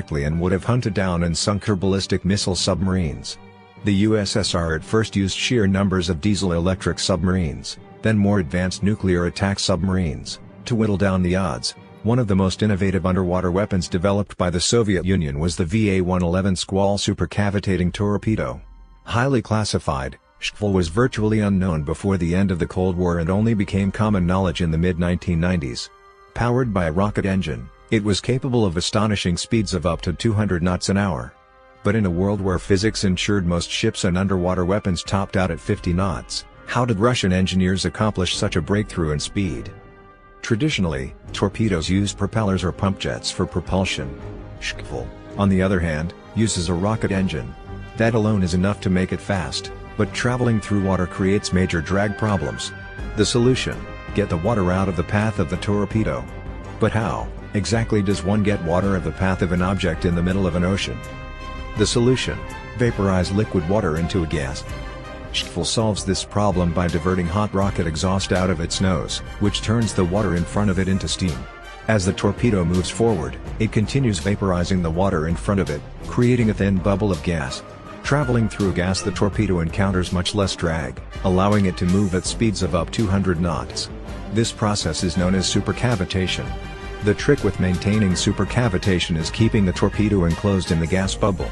and would have hunted down and sunk her ballistic missile submarines. The USSR at first used sheer numbers of diesel-electric submarines, then more advanced nuclear attack submarines, to whittle down the odds. One of the most innovative underwater weapons developed by the Soviet Union was the VA-111 Squall supercavitating torpedo. Highly classified, Shkvul was virtually unknown before the end of the Cold War and only became common knowledge in the mid-1990s. Powered by a rocket engine, it was capable of astonishing speeds of up to 200 knots an hour. But in a world where physics ensured most ships and underwater weapons topped out at 50 knots, how did Russian engineers accomplish such a breakthrough in speed? Traditionally, torpedoes used propellers or pump jets for propulsion. Shkvul, on the other hand, uses a rocket engine. That alone is enough to make it fast, but traveling through water creates major drag problems. The solution: get the water out of the path of the torpedo. But how exactly does one get water out of the path of an object in the middle of an ocean? The solution: vaporize liquid water into a gas. Shkvul solves this problem by diverting hot rocket exhaust out of its nose, which turns the water in front of it into steam. As the torpedo moves forward, it continues vaporizing the water in front of it, creating a thin bubble of gas. Traveling through gas, the torpedo encounters much less drag, allowing it to move at speeds of up to 200 knots. This process is known as supercavitation. The trick with maintaining supercavitation is keeping the torpedo enclosed in the gas bubble.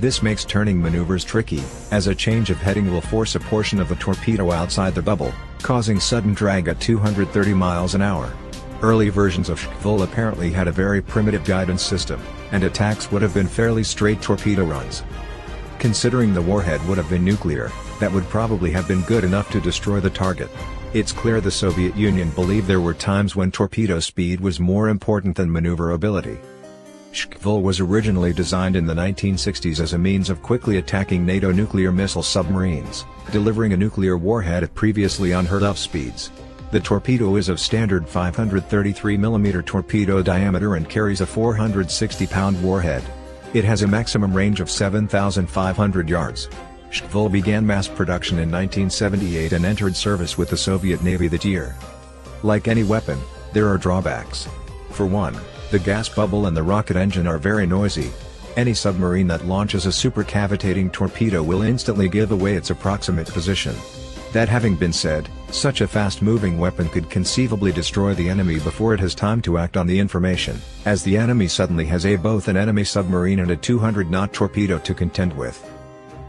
This makes turning maneuvers tricky, as a change of heading will force a portion of the torpedo outside the bubble, causing sudden drag at 230 miles an hour. Early versions of Shkvul apparently had a very primitive guidance system, and attacks would have been fairly straight torpedo runs. Considering the warhead would have been nuclear, that would probably have been good enough to destroy the target. It's clear the Soviet Union believed there were times when torpedo speed was more important than maneuverability. Shkvul was originally designed in the 1960s as a means of quickly attacking NATO nuclear missile submarines, delivering a nuclear warhead at previously unheard-of speeds. The torpedo is of standard 533mm torpedo diameter and carries a 460-pound warhead. It has a maximum range of 7,500 yards. Shkvul began mass production in 1978 and entered service with the Soviet Navy that year. Like any weapon, there are drawbacks. For one, the gas bubble and the rocket engine are very noisy. Any submarine that launches a supercavitating torpedo will instantly give away its approximate position. That having been said, such a fast-moving weapon could conceivably destroy the enemy before it has time to act on the information, as the enemy suddenly has both an enemy submarine and a 200-knot torpedo to contend with.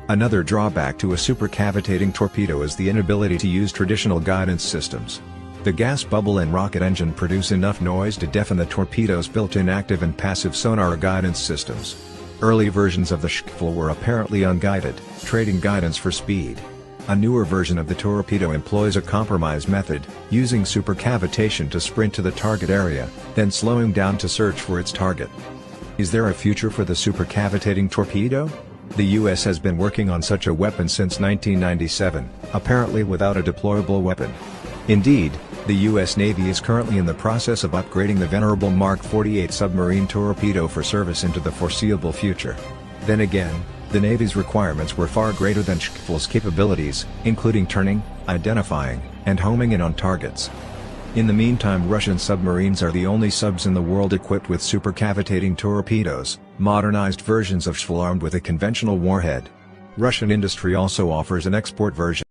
Another drawback to a supercavitating torpedo is the inability to use traditional guidance systems. The gas bubble and rocket engine produce enough noise to deafen the torpedo's built-in active and passive sonar guidance systems. Early versions of the Shkvul were apparently unguided, trading guidance for speed. A newer version of the torpedo employs a compromise method, using supercavitation to sprint to the target area, then slowing down to search for its target. Is there a future for the supercavitating torpedo? The US has been working on such a weapon since 1997, apparently without a deployable weapon. Indeed, the US Navy is currently in the process of upgrading the venerable Mark 48 submarine torpedo for service into the foreseeable future. Then again, the Navy's requirements were far greater than Shkvul's capabilities, including turning, identifying, and homing in on targets. In the meantime, Russian submarines are the only subs in the world equipped with supercavitating torpedoes, modernized versions of Shkvul armed with a conventional warhead. Russian industry also offers an export version.